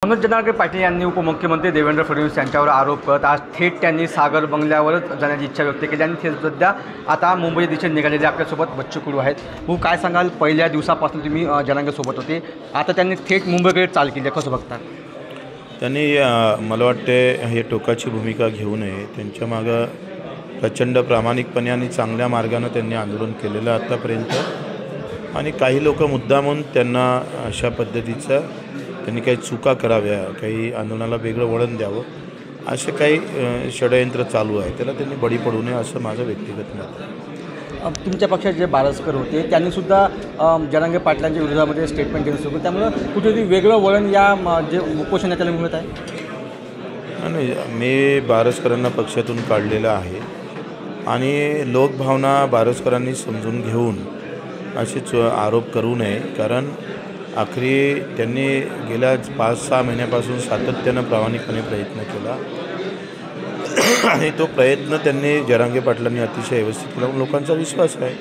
मनोज जनार्दन पाटील यांनी उपमुख्यमंत्री देवेंद्र फडणवीस यांच्यावर आरोप करत आज थेट त्यांनी सागर बंगल्यावरच जाण्याची इच्छा व्यक्त केली आणि ते सध्या आता मुंबई दिशेने निघालेले आपल्यासोबत बच्चू कडू आहेत। भाऊ, काय सांगाल, पहिल्या दिवसापासून तुम्ही जनांगेसोबत होते, आता त्यांनी थेट मुंबईकडे चाल केली, कसं बघतात? त्यांनी मला वाटते हे टोकाची भूमिका घेऊ नये। त्यांच्या मागं प्रचंड प्रामाणिकपणे आणि चांगल्या मार्गाने त्यांनी आंदोलन केलेलं आतापर्यंत आणि काही लोक मुद्दामून त्यांना अशा पद्धतीचं त्यांनी काही चुका कराव्या, काही आंदोलनाला वेगळं वळण द्यावं, असे काही षडयंत्र चालू आहे, त्याला त्यांनी बळी पडू नये असं माझं व्यक्तिगत मत आहे। तुमच्या पक्षात जे बारसकर होते त्यांनीसुद्धा जनांगे पाटलांच्या विरोधामध्ये स्टेटमेंट दिलं होतं, त्यामुळे कुठेतरी वेगळं वळण या जे उपोषण त्याला मिळत आहे। नाही, मी बारसकरांना पक्षातून काढलेलं आहे आणि लोकभावना बारसकरांनी समजून घेऊन असेच आरोप करू नये, कारण आखरी त्यांनी गेल्या 5-6 महिन्यापासून सातत्यानं प्रामाणिकपणे प्रयत्न केला आणि तो प्रयत्न त्यांनी जरांगे पाटलांनी अतिशय व्यवस्थित केला, लोकांचा विश्वास आहे।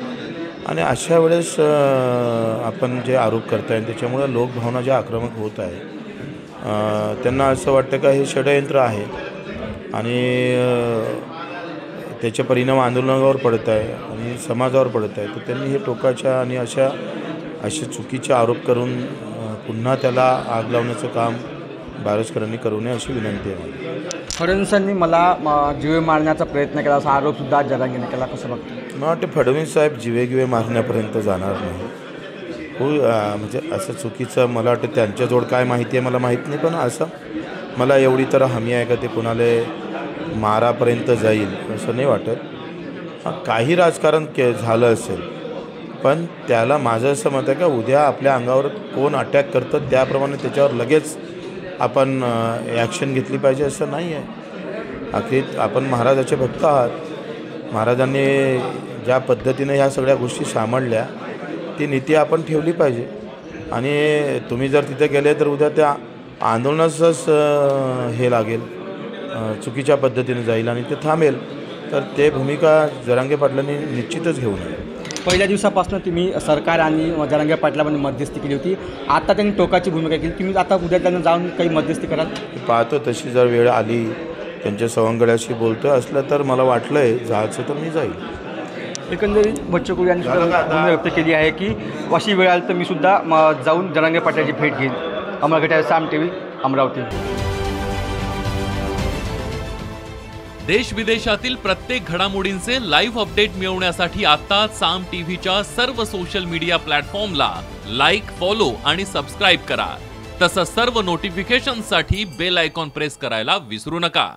आणि अशा वेळेस आपण जे आरोप करताय त्याच्यामुळे लोकभावना ज्या आक्रमक होत आहे, त्यांना असं वाटतं का हे षडयंत्र आहे आणि त्याचे परिणाम आंदोलनावर पडत आहे आणि समाजावर पडत आहे, तर त्यांनी हे टोकाच्या आणि असे चुकीचे आरोप करून पुन्हा त्याला आग लावण्याचं काम बारसकरांनी करू नये अशी विनंती आहे। फडणवीसांनी मला जीवे मारण्याचा प्रयत्न केला असा आरोपसुद्धा जरांगेने केला, कसं बघतो? मला वाटतं फडणवीस साहेब जीवे मारण्यापर्यंत जाणार नाही हो, म्हणजे असं चुकीचं मला वाटतं त्यांच्याजवळ काय माहिती आहे मला माहीत नाही, पण असं मला एवढी तर हमी आहे का ते कोणाला मारापर्यंत जाईल असं नाही वाटत। काही राजकारण झालं असेल, पण त्याला माझं असं मत आहे का उद्या आपल्या अंगावर कोण अटॅक करतं त्याप्रमाणे त्याच्यावर लगेच आपण ॲक्शन घेतली पाहिजे असं नाही आहे। अखेर आपण महाराजाचे भक्त आहात, महाराजांनी ज्या पद्धतीने ह्या सगळ्या गोष्टी सांभाळल्या ती नीती आपण ठेवली पाहिजे आणि तुम्ही जर तिथे गेले तर उद्या त्या आंदोलनाचंच हे लागेल, चुकीच्या पद्धतीने जाईल आणि ते थांबेल, तर ते भूमिका जरांगे पाटलांनी निश्चितच घेऊ नये। पहिल्या दिवसापासून तुम्ही सरकार आणि जरांगे पाटलांमध्ये मध्यस्थी केली होती, आता त्यांनी टोकाची भूमिका केली, तुम्ही आता उद्या त्यांना जाऊन काही मध्यस्थी कराल? पाहतो, तशी जर वेळ आली त्यांच्या सवंगड्याशी बोलतो असलं तर मला वाटलं आहे जायचं तर मी जाईल। एकंदरीत बच्चू कडू यांनी भूमिका व्यक्त केली आहे की अशी वेळ आली तर मी सुद्धा जाऊन जरांगे पाटलाची भेट घेईन। अमर घटाळे, साम टीव्ही, अमरावती। देश विदेशातील प्रत्येक घडामोडींचे लाईव्ह अपडेट मिळवण्यासाठी आता साम टीव्हीच्या सर्व सोशल मीडिया प्लॅटफॉर्मला लाईक, फॉलो आणि सबस्क्राईब करा। तसंच सर्व नोटिफिकेशनसाठी बेल आयकॉन प्रेस करायला विसरू नका।